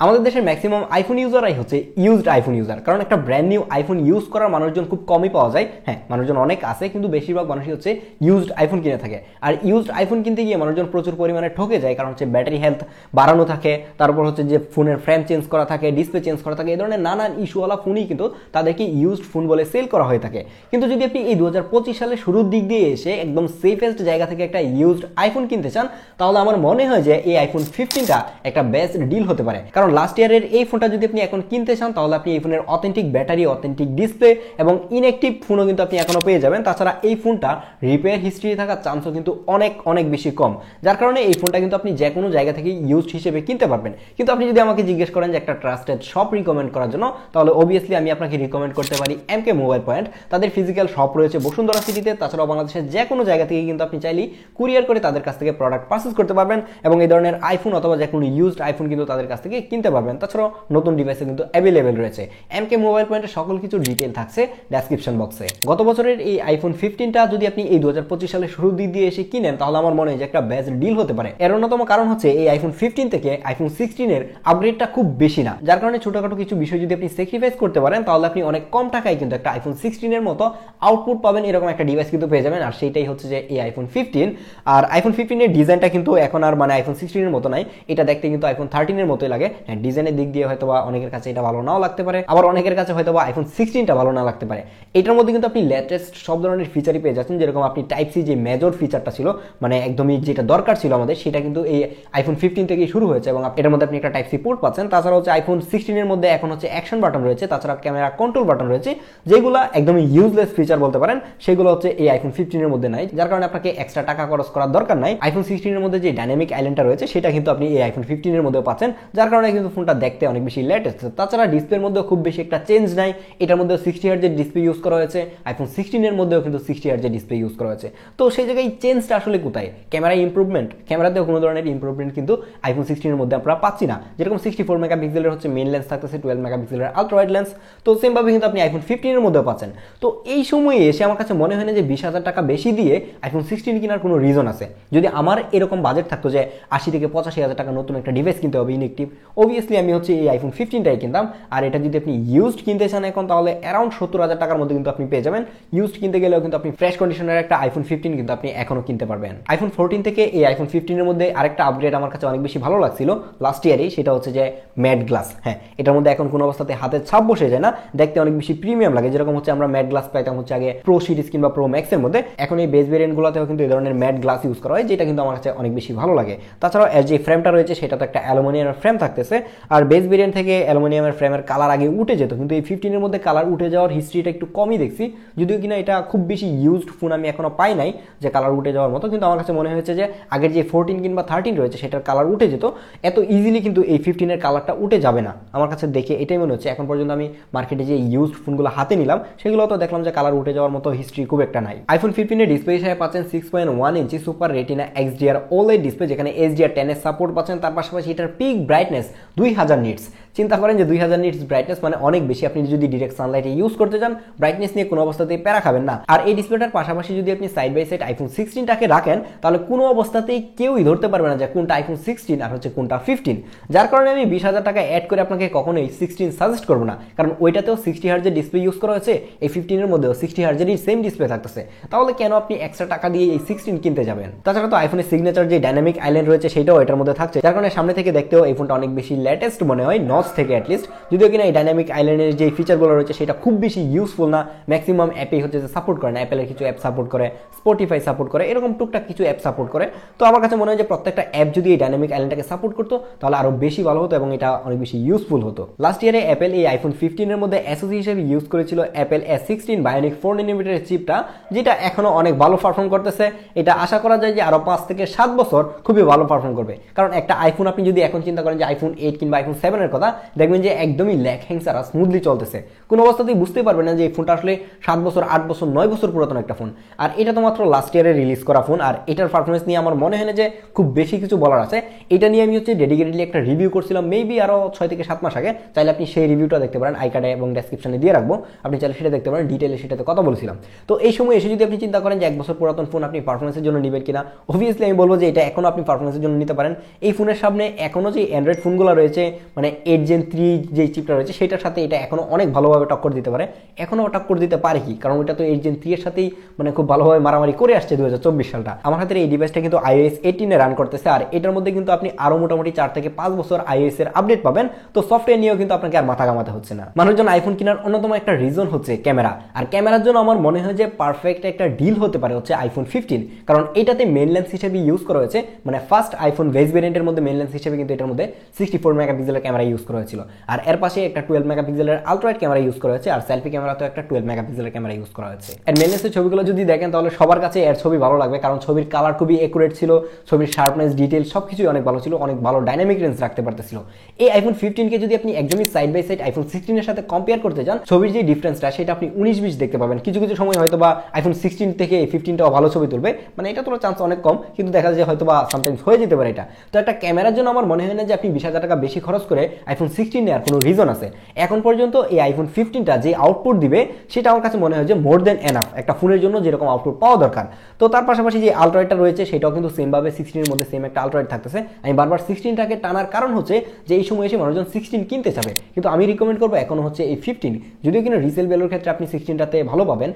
আমাদের দেশের maximum iPhone ইউজাররাই হচ্ছে ইউজড আইফোন ইউজার, কারণ একটা ব্র্যান্ড নিউ আইফোন ইউজ করার মানুষজন খুব কমই পাওয়া যায়। হ্যাঁ, মানুষজন অনেক আছে, কিন্তু বেশিরভাগ মানুষই হচ্ছে ইউজড আইফোন কিনে থাকে। আর ইউজড আইফোন কিনতে গিয়ে মানুষজন প্রচুর পরিমাণে ঠকে যায়, কারণ হচ্ছে ব্যাটারি হেলথ বাড়ানো থাকে, তারপর হচ্ছে যে ফোনের ফ্রেম চেঞ্জ করা থাকে, ডিসপ্লে চেঞ্জ করা থাকে, এই ধরনের নানান ইস্যুওয়ালা ফোনই কিন্তু তাদেরকে ইউজড ফোন বলে সেল করা হয়ে থাকে। কিন্তু যদি আপনি এই 2025 সালের শুরুর দিক দিয়ে এসে একদম সেফেস্ট জায়গা থেকে একটা ইউজড আইফোন কিনতে চান, তাহলে আমার মনে হয় যে এই আইফোন 15টা একটা বেস্ট ডিল হতে পারে। কারণ লাস্ট ইয়ারের এই ফোনটা যদি আপনি এখন কিনতে চান, তাহলে আপনি এই ফোনের অথেন্টিক ব্যাটারি, অথেন্টিক ডিসপ্লে এবং ইনঅ্যাক্টিভ ফোনও কিন্তু আপনি এখনো পেয়ে যাবেন। তাছাড়া এই ফোনটা রিপেয়ার হিস্ট্রি থাকার চান্সও কিন্তু অনেক অনেক বেশি কম, যার কারণে এই ফোনটা কিন্তু আপনি যে কোনো জায়গা থেকে ইউজড হিসেবে কিনতে পারবেন। কিন্তু আপনি যদি আমাকে জিজ্ঞেস করেন যে একটা ট্রাস্টেড শপ রিকমেন্ড করার জন্য, তাহলে অবভিয়াসলি আমি আপনাকে রিকমেন্ড করতে পারি এমকে মোবাইল পয়েন্ট। তাদের ফিজিক্যাল শপ রয়েছে বসুন্ধরা সিটিতে, তাছাড়াও বাংলাদেশের যে কোনো জায়গা থেকে কিন্তু আপনি চাইলেই কুরিয়ার করে তাদের কাছ থেকে প্রোডাক্ট পারচেজ করতে পারবেন এবং এই ধরনের আইফোন অথবা যে কোনো ইউজড আইফোন কিন্তু তাদের কাছ থেকে কিনতে পারবেন। তাছাড়াও নতুন ডিভাইসে কিন্তু অ্যাভেলেবেল রয়েছে। এমকে মোবাইল পয়েন্টের সকল কিছু ডিটেল থাকছে ডেসক্রিপশন বক্সে। গত বছরের এই আইফোন 15টা যদি আপনি এই 2025 সালে শুরুর দিক দিয়ে এসে কিনেন, তাহলে আমার মনে হয় যে একটা বেস্ট ডিল হতে পারে। এর অন্যতম কারণ হচ্ছে এই আইফোন 15 থেকে আইফোন 16 এর আপগ্রেডটা খুব বেশি না, যার কারণে ছোটখাটো কিছু বিষয় যদি আপনি স্যাক্রিফাইস করতে পারেন, তাহলে আপনি অনেক কম টাকায় কিন্তু একটা আইফোন 16 এর মতো আউটপুট পাবেন, এরকম একটা ডিভাইস কিন্তু পেয়ে যাবেন। আর সেইটাই হচ্ছে যে এই আইফোন 15। আর আইফোন 15 এর ডিজাইনটা কিন্তু এখন আর মানে আইফোন 16 এর মতো নাই, এটা দেখতে কিন্তু আইফোন 13 এর মতোই লাগে। হ্যাঁ, ডিজাইনের দিক দিয়ে হয়তো বা অনেকের কাছে এটা ভালো নাও লাগতে পারে, আবার অনেকের কাছে হয়তো বা আইফোন 16টা ভালো না লাগতে পারে। এটার মধ্যে কিন্তু আপনি লেটেস্ট সব ধরনের ফিচারই পেয়ে যাচ্ছেন, যেরকম আপনি টাইপ সি যে মেজর ফিচারটা ছিল, মানে একদমই যেটা দরকার ছিল আমাদের, সেটা কিন্তু এই আইফোন 15 থেকেই শুরু হয়েছে এবং এটার মধ্যে আপনি একটা টাইপ সি পোর্ট পাচ্ছেন। তাছাড়া হচ্ছে আইফোন 16 এর মধ্যে এখন হচ্ছে অ্যাকশন বাটন রয়েছে, তাছাড়া ক্যামেরা কন্ট্রোল বাটন রয়েছে, যেগুলো একদমই ইউজলেস ফিচার বলতে পারেন, সেগুলো হচ্ছে এই আইফোন 15 এর মধ্যে নাই, যার কারণে আপনাকে এক্সট্রা টাকা খরচ করার দরকার নাই। আইফোন 16 এর মধ্যে যে ডাইনামিক আইল্যান্ডটা রয়েছে, সেটা কিন্তু আপনি এই আইফোন 15 এর মধ্যেও পাচ্ছেন, যার কারণে কিন্তু ফোনটা দেখতে অনেক বেশি লেটেস্ট। তাছাড়া ডিসপ্লের মধ্যেও খুব বেশি একটা চেঞ্জ নাই, এটার মধ্যে 60 হার্জের ডিসপ্লে ইউজ করা হয়েছে, আইফোন 16 এর মধ্যেও কিন্তু 60 হার্জের ডিসপ্লে ইউজ করা হয়েছে। তো সেই জায়গায় চেঞ্জটা আসলে কোথায়? ক্যামেরা ইমপ্রুভমেন্ট, ক্যামেরাতেও কোনো ধরনের ইমপ্রুভমেন্ট কিন্তু আইফোন 16 এর মধ্যে আমরা পাচ্ছি না। যেরকম 64 মেগাপিক্সেলের হচ্ছে মেইন লেন্স থাকতেছে, 12 মেগাপিক্সেলের আলট্রা ওয়াইড লেন্স, তো সেম ভাবে কিন্তু আপনি আইফোন 15 এর মধ্যেও পাচ্ছেন। তো এই সময়ে এসে আমার কাছে মনে হয় না যে 20,000 টাকা বেশি দিয়ে আইফোন 16 কেনার কোনো রিজন আছে। যদি আমার এরকম বাজেট থাকতো যে 80 থেকে 85,000 টাকা নতুন একটা ডিভাইস কিনতে হবে ইনঅ্যাক্টিভ, অবভিয়াসলি আমি হচ্ছে এই আইফোন 15টাই কিনতাম। আর এটা যদি আপনি ইউজড কিনতে চান এখন, তাহলে অ্যারাউন্ড 70,000 টাকার মধ্যে কিন্তু আপনি পেয়ে যাবেন। ইউজড কিনতে গেলেও কিন্তু আপনি ফ্রেশ কন্ডিশনের একটা আইফোন 15 কিন্তু আপনি এখনো কিনতে পারবেন। আইফোন 14 থেকে এই আইফোন 15 এর মধ্যে আরেকটা আপগ্রেড আমার কাছে অনেক বেশি ভালো লাগছিল লাস্ট ইয়ারেই, সেটা হচ্ছে যে ম্যাট গ্লাস। হ্যাঁ, এটার মধ্যে এখন কোনো অবস্থাতে হাতের ছাপ বসে যায় না, দেখতে অনেক বেশি প্রিমিয়াম লাগে। যেরকম হচ্ছে আমরা ম্যাট গ্লাস পাইতাম হচ্ছে আগে প্রো সিরিজ কিংবা প্রো ম্যাক্স এর মধ্যে, এখন এই বেস ভেরিয়েন্টগুলোতেও কিন্তু এই ধরনের ম্যাট গ্লাস ইউজ করা হয়, যেটা কিন্তু আমার কাছে অনেক বেশি ভালো লাগে। তাছাড়াও এর যে ফ্রেমটা রয়েছে, সেটা তো একটা অ্যালুমিনিয়ামের ফ্রেম থাকতেছে। আর বেস ভেরিয়েন্ট থেকে অ্যালুমিনিয়ামের ফ্রেমের কালার আগে উঠে যেত, কিন্তু এই 15 এর মধ্যে কালার উঠে যাওয়ার হিস্ট্রিটা একটু কমই দেখছি, যদিও কিনা এটা খুব বেশি ইউজড ফোন আমি এখনো পাই নাই যে কালার উঠে যাওয়ার মতো। কিন্তু আমার কাছে মনে হয়েছে যে আগের যে 14 কিংবা 13 রয়েছে, সেটার কালার উঠে যেত, এত ইজিলি কিন্তু এই 15 এর কালারটা উঠে যাবে না। আমার কাছে দেখে এটাই মনে হচ্ছে। এখন পর্যন্ত আমি মার্কেটে যে ইউজড ফোনগুলো হাতে নিলাম, সেগুলো তো দেখলাম যে কালার উঠে যাওয়ার মতো হিস্ট্রি খুব একটা নাই। আইফোন 15 এর ডিসপ্লে হিসেবে পাচ্ছেন 6.1 inch super retina XDR OLED display, যেখানে HDR10 এর সাপোর্ট পাচ্ছেন। তার পাশাপাশি এটার পিক ব্রাইটনেস 2000 নিটস। চিন্তা করেন যে 2000 নিটস ব্রাইটনেস মানে অনেক বেশি। আপনি যদি ডিরেক্ট সানলাইটে ইউজ করতে চান, ব্রাইটনেস নিয়ে কোনো অবস্থাতেই প্যারা খাবেন না। আর এই ডিসপ্লেটার পাশাপাশি যদি আপনি সাইড বাই সাইড আইফোন 16টাকে রাখেন, তাহলে কোনো অবস্থাতেই কেউই ধরতে পারবে না যে কোনটা আইফোন 16 আর হচ্ছে কোনটা 15। যার কারণে আমি 20,000 টাকা অ্যাড করে আপনাকে কখনোই 16 সাজেস্ট করবো না, কারণ ওইটাতেও 60 হার্জের ডিসপ্লে ইউজ করা হয়েছে, এই 15 এর মধ্যেও 60 হার্জেরই সেম ডিসপ্লে থাকতেছে। তাহলে কেন আপনি এক্সট্রা টাকা দিয়ে এই 16 কিনতে যাবেন? তাছাড়া তো আইফোনের সিগনেচার যে ডাইনামিক আইল্যান্ড রয়েছে, সেটাও এটার মধ্যে থাকছে, যার কারণে সামনে থেকে দেখতেও এই ফোনটা অনেক বেশি লেটেস্ট মনে হয় নচ থেকে অ্যাটলিস্ট। যদিও কিনা এই ডাইনামিক আইল্যান্ডের যে ফিচারগুলো রয়েছে, সেটা খুব বেশি ইউজফুল না। ম্যাক্সিমাম অ্যাপেই হচ্ছে যে সাপোর্ট করে না, অ্যাপেলের কিছু অ্যাপ সাপোর্ট করে, স্পটিফাই সাপোর্ট করে, এরকম টুকটাক কিছু অ্যাপ সাপোর্ট করে। তো আমার কাছে মনে হয় যে প্রত্যেকটা অ্যাপ যদি এই ডাইনামিক আইল্যান্ডটাকে সাপোর্ট করতো, তাহলে আরো বেশি ভালো হতো এবং এটা অনেক বেশি ইউজফুল হতো। লাস্ট ইয়ারে অ্যাপেল এই আইফোন 15 এর মধ্যে এসওসি হিসেবে ইউজ করেছিল অ্যাপেল S16 বায়োনিক 4 nm চিপটা, যেটা এখনো অনেক ভালো পারফর্ম করতেছে। এটা আশা করা যায় যে আরো 5 থেকে 7 বছর খুবই ভালো পারফর্ম করবে, কারণ একটা আইফোন আপনি যদি এখন চিন্তা করেন যে আইফোন 8 কিংবা আইফোন 7 এর কথা, দেখবেন যে একদমই ল্যাগ হ্যাং ছাড়া স্মুথলি চলতেছে, কোনো অবস্থাতেই বুঝতে পারবেন না যে এই ফোনটা আসলে 7 বছর 8 বছর 9 বছর পুরাতন একটা ফোন। আর এটা তো মাত্র লাস্ট ইয়ারে রিলিজ করা ফোন, আর এটার পারফরমেন্স নিয়ে আমার মনে হয় না যে খুব বেশি কিছু বলার আছে। এটা নিয়ে আমি হচ্ছে ডেডিকেটেডলি একটা রিভিউ করছিলাম মেবি আরও 6 থেকে 7 মাস আগে, চাইলে আপনি সেই রিভিউটা দেখতে পারেন, আই কার্ডে এবং ডেসক্রিপশনে দিয়ে রাখবো, আপনি চাইলে সেটা দেখতে পারেন, ডিটেলে সেটাতে কথা বলেছিলাম। তো এই সময় এসে যদি আপনি চিন্তা করেন যে 1 বছর পুরাতন ফোন আপনি পারফরমেন্সের জন্য নেবেন কিনা, অবভিয়াসলি আমি বলবো যে এটা এখনো আপনি পারফরমেন্সের জন্য নিতে পারেন। এই ফোনের সামনে এখনো যে অ্যান্ড্রয়েড ফোনগুলো রয়েছে, মানে 8 Gen 3 যে চিপটা রয়েছে সেটার সাথে এটা এখনো অনেক ভালোভাবে টক্কর দিতে পারে। এখনো টক্কর দিতে পারে কি, কারণ ওটা তো 8 Gen 3 এর সাথেই মানে খুব ভালোভাবে মারামারি করে আসছে 2024 সালটা। আমার হাতের এই ডিভাইসটা কিন্তু iOS 18 এ রান করতেছে, আর এটার মধ্যে কিন্তু আপনি আরো মোটামুটি 4 থেকে 5 বছর iOS এর আপডেট পাবেন। তো সফটওয়্যার নিয়েও কিন্তু আপনাকে আর মাথা ঘামাতে হচ্ছে না। মানুষজন আইফোন কেনার অন্যতম একটা রিজন হচ্ছে ক্যামেরা, আর ক্যামেরার জন্য আমার মনে হয় যে পারফেক্ট একটা ডিল হতে পারে হচ্ছে আইফোন 15, কারণ এটাতে মেইন লেন্স হিসেবে ইউজ করা হয়েছে, মানে ফার্স্ট আইফোন বেস ভেরিয়েন্টের মধ্যে মেইন লেন্স হিসেবে কিন্তু এটার মধ্যে 64 মেগাপিক্সেলের ক্যামেরা ইউজ করা হয়েছিল, আর এর পাশে একটা 12 মেগাপিক্সেলের আলট্রাওয়াইড ক্যামেরা ইউজ করা হয়েছে, আর সেলফি ক্যামেরাতেও একটা 12 মেগাপিক্সেলের ক্যামেরা ইউজ করা হয়েছে। এর মেইন লেন্সের ছবিগুলো যদি দেখেন তাহলে সবার কাছে এর ছবি ভালো লাগবে, কারণ ছবির কালার খুবই একুরেট ছিল, ছবির শার্পনেস ডিটেল সবকিছুই অনেক ভালো ছিল, অনেক ভালো ডাইনামিক রেঞ্জ রাখতে পারতেছিল। এই আইফোন 15 কে যদি আপনি একদমই সাইড বাই সাইড আইফোন 16 এর সাথে কম্পেয়ার করতে যান, ছবির যে ডিফারেন্সটা সেটা আপনি 19-20 দেখতে পাবেন। কিছু কিছু সময় হয়তো বা আইফোন 16 থেকে 15টাও ভালো ছবি তুলবে, মানে এটা তোলার চান্স অনেক কম, কিন্তু দেখা যায় হয়তো বা সামটাইমস হয়ে যেতে পারে এটা। তো একটা ক্যামেরার জন্য আমার মনে হয় না যে আপনি 20,000 টাকা বেশি খরচ করে আইফোন 16 নেওয়ার কোনো রিজন আছে। এখন পর্যন্ত এই আইফোন 15টা যে আউটপুট দিবে সেটা আমার কাছে মনে হয় যে মোর দেন এনাফ একটা ফোনের জন্য যেরকম আউটপুট পাওয়া দরকার। তো তার পাশাপাশি যে আলট্রাওয়াইডটা রয়েছে সেটাও কিন্তু সেম ভাবে 16 এর মধ্যে সেম একটা আলট্রাওয়াইড থাকতেছে। আমি বারবার 16টাকে টানার কারণ হচ্ছে যে এই সময় এসে মানুষজন 16 কিনতে চাবে, কিন্তু আমি রিকমেন্ড করবো এখন হচ্ছে এই 15, যদিও কিনা রিসেল ভ্যালুর ক্ষেত্রে আপনি 16টাতে ভালো পাবেন,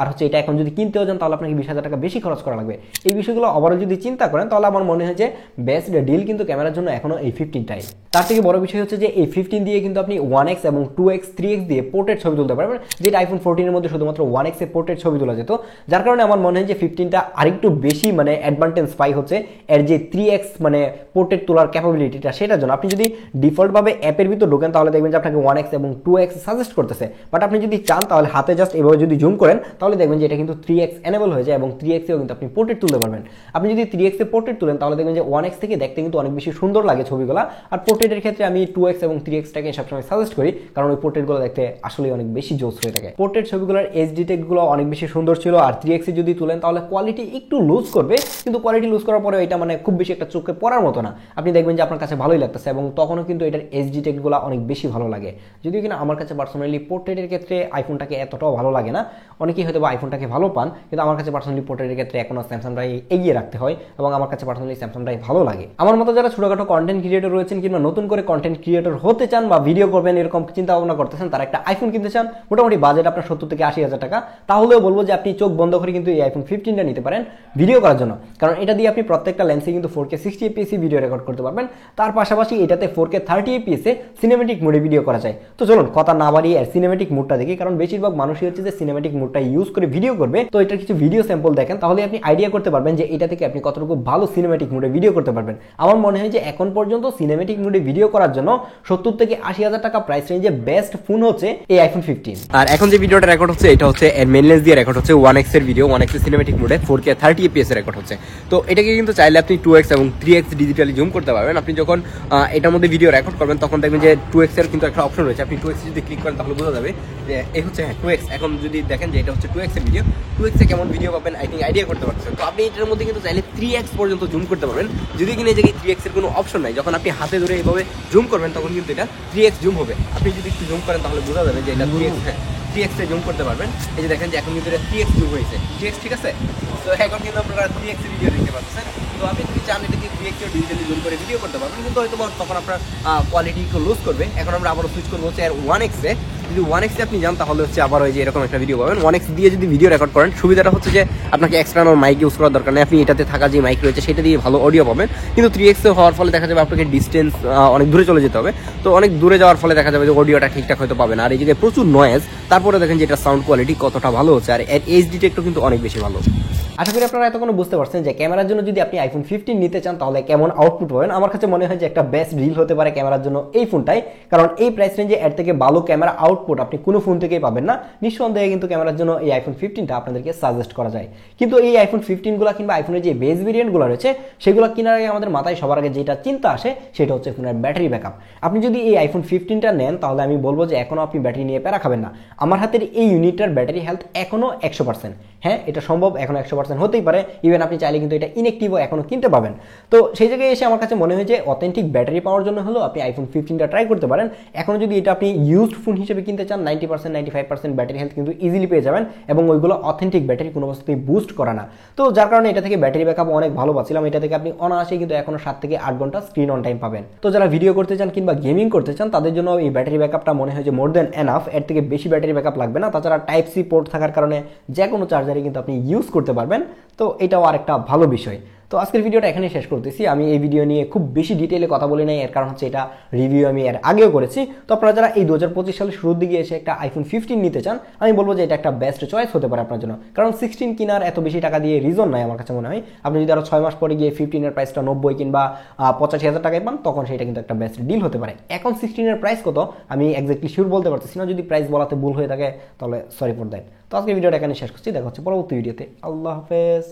আর হচ্ছে এটা এখন যদি কিনতেও যান তাহলে আপনাকে 20,000 টাকা বেশি খরচ করা লাগবে। এই বিষয়গুলো আবারও যদি চিন্তা করেন তাহলে আমার মনে হয় যে বেস্ট ডিল কিন্তু ক্যামেরার জন্য এখনো এই 15টাই। তার থেকে বড় বিষয় হচ্ছে যে এই 15 দিয়ে কিন্তু আপনি 1x এবং 2x 3x দিয়ে পোর্ট্রেট ছবি তুলতে পারবেন, যেটা আইফোন 14 এর মধ্যে শুধুমাত্র 1x এ পোর্ট্রেট ছবি তোলা যেত, যার কারণে আমার মনে হয় যে 15টা আরেকটু বেশি মানে অ্যাডভান্টেজ পাই হচ্ছে এর যে 3x মানে পোর্ট্রেট তোলার ক্যাপাবিলিটিটা, সেটার জন্য। আপনি যদি ডিফল্টভাবে অ্যাপের ভিতর ঢোকেন তাহলে দেখবেন যে আপনাকে 1x এবং 2x সাজেস্ট করতেছে, বাট আপনি যদি চান তাহলে হাতে জাস্ট এভাবে যদি জুম করেন তাহলে দেখবেন যে এটা কিন্তু 3x এনেবল হয়ে যায় এবং 3x এও কিন্তু আপনি পোর্ট্রেট তুলতে পারবেন। আপনি যদি 3x এ পোর্ট্রেট তুলেন তাহলে দেখবেন যে 1x থেকে দেখতে কিন্তু অনেক বেশি সুন্দর লাগে ছবিগুলো, আর পোর্ট্রেটের ক্ষেত্রে আমি 2x এবং 3xটাকে সবসময় সাজেস্ট করি, কারণ ওই পোর্ট্রেটগুলো দেখতে আসলে অনেক বেশি জোস হয়ে থাকে। পোর্ট্রেট ছবিগুলোর এজ ডিটেক্টগুলো অনেক বেশি সুন্দর ছিল, আর 3x এ যদি তুলেন তাহলে কোয়ালিটি একটু লুজ করবে, কিন্তু কোয়ালিটি লুজ করার পরে এটা মানে খুব বেশি একটা চোখে পড়ার মতো না, আপনি দেখবেন যে আপনার কাছে ভালোই লাগতেছে, এবং তখনও কিন্তু এটার এজ ডিটেক্টগুলো অনেক বেশি ভালো লাগে। যদিও কিনা আমার কাছে পার্সোনালি পোর্ট্রেটের ক্ষেত্রে আইফোনটাকে এতটাও ভালো লাগে না, অনেকেই হয়তো বা আইফোনটাকে ভালো পান, কিন্তু আমার কাছে পার্সোনালি পোর্ট্রেটের ক্ষেত্রে এখনো স্যামসাংটাই এগিয়ে রাখতে হয়, এবং আমার কাছে পার্সোনালি স্যামসাংটাই ভালো লাগে। আমার মতো যারা ছোটখাটো কন্টেন্ট ক্রিয়েটর রয়েছেন কিংবা নতুন করে কন্টেন্ট ক্রিয়েটর হতে চান বা ভিডিও করবেন এরকম চিন্তা ভাবনা করতেছেন, তারা একটা আইফোন কিনতে চান, মোটামুটি বাজেট আপনার 70 থেকে 80,000 টাকা, তাহলেও বলবো যে আপনি চোখ বন্ধ করে কিন্তু এই আইফোন 15টা নিতে পারেন ভিডিও করার জন্য, কারণ এটা দিয়ে আপনি প্রত্যেকটা লেন্সে কিন্তু 4K 60 fps ভিডিও রেকর্ড করতে পারবেন। তার পাশাপাশি এটাতে 4K 30 fps সিনেমেটিক মোডে ভিডিও করা যায়। তো চলুন কথা না বাড়িয়ে আর সিনেমেটিক মোডটা দেখি, কারণ বেশিরভাগ মানুষই হচ্ছে যে সিনেমেটিক মোডটা ইউজ করে ভিডিও করবে। তো এটার কিছু ভিডিও স্যাম্পল দেখেন তাহলে আপনি আইডিয়া করতে পারবেন যে এটা থেকে আপনি কতটুকু ভালো সিনেমেটিক মোডে ভিডিও করতে পারবেন। আমার মনে হয় যে এখন পর্যন্ত সিনেমেটিক মোডে ভিডিও করার জন্য 70 থেকে 80,000 টাকা প্রাইস রেঞ্জে বেস্ট ফোন হচ্ছে এই আইফোন 15। আর এখন যে ভিডিওটা রেকর্ড হচ্ছে এটা হচ্ছে এর মেইন লেন্স দিয়ে রেকর্ড হচ্ছে 1x এর ভিডিও, 1x এর সিনেমেটিক মোডে 4K 30 fps রেকর্ড হচ্ছে। তো এটাকে কিন্তু চাইলে আপনি 2x এবং 3x ডিজিটালি জুম করতে পারবেন। আপনি যখন এটার মধ্যে ভিডিও রেকর্ড করবেন তখন দেখবেন যে 2x এর কিন্তু একটা অপশন রয়েছে, আপনি 2x যদি ক্লিক করেন তাহলে বোঝা যাবে যে এই হচ্ছে 2x। এখন যদি দেখেন যে এটা হচ্ছে 2x এর ভিডিও, 2x এ কেমন ভিডিও পাবেন আই থিঙ্ক আইডিয়া করতে পারছেন। তো আপনি এটার মধ্যে কিন্তু চাইলে 3x পর্যন্ত জুম করতে পারবেন, যদি কিনা এই জায়গায় 3x এর কোনো অপশন নাই। যখন আপনি হাতে ধরে এইভাবে জুম করবেন তখন কিন্তু এটা 3x জুম হবে। আপনি যদি একটু জুম করেন তাহলে বোঝা যাবে যে এটা 3x, হ্যাঁ 3x এ জুম করতে পারবেন। এই যে দেখেন যে এখন কিন্তু এটা 3x জুম হয়েছে, 3x ঠিক আছে। তো এখন কিন্তু আপনারা 3x এর ভিডিও দেখতে পাচ্ছেন। তো আপনি যদি চান এটাকে 3x এর ডিজিটালি জুম করে ভিডিও করতে পারবেন, কিন্তু হয়তো তখন আপনার কোয়ালিটি একটু লুজ করবে। এখন আমরা আবার সুইচ করবো হচ্ছে 1x এ। যদি 1x এ আপনি যান তাহলে হচ্ছে আবার ওই যে এরকম একটা ভিডিও পাবেন। 1x দিয়ে যদি ভিডিও রেকর্ড করেন সুবিধাটা হচ্ছে যে আপনাকে এক্সটার্নাল মাইক ইউজ করার দরকার নেই, আপনি এটাতে থাকা যে মাইক রয়েছে সেটা দিয়ে ভালো অডিও পাবেন। কিন্তু 3x এ হওয়ার ফলে দেখা যাবে আপনাকে ডিস্টেন্স অনেক দূরে চলে যেতে হবে, তো অনেক দূরে যাওয়ার ফলে দেখা যাবে যে অডিওটা ঠিকঠাক হয়তো পাবেন। আর এই জায়গায় প্রচুর নয়েজ, তারপরে দেখেন যে এটা সাউন্ড কোয়ালিটি কতটা ভালো হচ্ছে, আর এর এজ ডিটেক্টও কিন্তু অনেক বেশি ভালো। আশা করি আপনারা এতক্ষণ বুঝতে পারছেন যে ক্যামেরার জন্য যদি আপনি আইফোন 15 নিতে চান তাহলে কেমন আউটপুট পাবেন। আমার কাছে মনে হয় যে একটা বেস্ট ডিল হতে পারে ক্যামেরার জন্য এই ফোনটাই, কারণ এই প্রাইস রেঞ্জে এর থেকে ভালো ক্যামেরা আউটপুট আপনি কোনো ফোন থেকেই পাবেন না। নিঃসন্দেহে কিন্তু ক্যামেরার জন্য এই আইফোন 15টা আপনাদেরকে সাজেস্ট করা যায়। কিন্তু এই আইফোন 15 গুলো কিংবা আইফোনের যে বেস ভেরিয়েন্টগুলো রয়েছে সেগুলো কেনার আগে আমাদের মাথায় সবার আগে যেটা চিন্তা আসে সেটা হচ্ছে ফোনের ব্যাটারি ব্যাকআপ। আপনি যদি এই আইফোন 15টা নেন তাহলে আমি বলবো যে এখনো আপনি ব্যাটারি নিয়ে প্যারা খাবেন না। আমার হাতের এই ইউনিটটার ব্যাটারি হেলথ এখনো 100%। হ্যাঁ, এটা সম্ভব, এখন 100% হতেই পারে। ইভেন আপনি চাইলে কিন্তু এটা ইনএক্টিভও এখনো কিনতে পাবেন। তো সেই জায়গায় এসে আমার কাছে মনে হয় যে অথেন্টিক ব্যাটারি পাওয়ার জন্য হলো আপনি আইফোন 15টা ট্রাই করতে পারেন। এখনো যদি এটা আপনি ইউজড ফোন হিসেবে কিনতে চান 90% 95% ব্যাটারি হেলথ কিন্তু ইজিলি পেয়ে যাবেন, এবং ওইগুলো অথেন্টিক ব্যাটারি কোনো অবস্থাতেই বুস্ট করা না। তো যার কারণে এটা থেকে ব্যাটারি ব্যাকআপ অনেক ভালো পাচ্ছিলাম। এটা থেকে আপনি অনায়াসে কিন্তু এখনো 7 থেকে 8 ঘন্টা স্ক্রিন অন টাইম পাবেন। তো যারা ভিডিও করতে চান কিংবা গেমিং করতে চান তাদের জন্য এই ব্যাটারি ব্যাকআপটা মনে হয় যে মোর দেন এনাফ। এর থেকে বেশি ব্যাটারি ব্যাকআপ লাগবে না। তাছাড়া টাইপ সি পোর্ট থাকার কারণে যে কোনো চার্জারে কিন্তু আপনি ইউজ করতে পারবেন। তো এটাও আরেকটা ভালো বিষয়। তো আজকের ভিডিওটা এখানেই শেষ করতেছি। আমি এই ভিডিও নিয়ে খুব বেশি ডিটেইলে কথা বলি নাই, এর কারণ হচ্ছে এটা রিভিউ আমি এর আগেও করেছি। তো আপনারা যারা এই 2025 সালের শুরুর দিকে এসে একটা আইফোন 15 নিতে চান আমি বলবো যে এটা একটা বেস্ট চয়েস হতে পারে আপনার জন্য, কারণ 16 কেনার এত বেশি টাকা দিয়ে রিজন নাই আমার কাছে মনে হয়। আপনি যদি আরো 6 মাস পরে গিয়ে 15 এর প্রাইসটা 90 কিংবা 85,000 টাকায় পান তখন সেটা কিন্তু একটা বেস্ট ডিল হতে পারে। এখন 16 এর প্রাইস কত আমি এক্স্যাক্টলি শিওর বলতে পারতেছি না, যদি প্রাইস বলাতে ভুল হয়ে থাকে তাহলে সরি ফর দ্যাট। তো আজকে ভিডিওটা এখানে শেষ করছি, দেখা হচ্ছে পরবর্তী ভিডিওতে। আল্লাহ হাফেজ।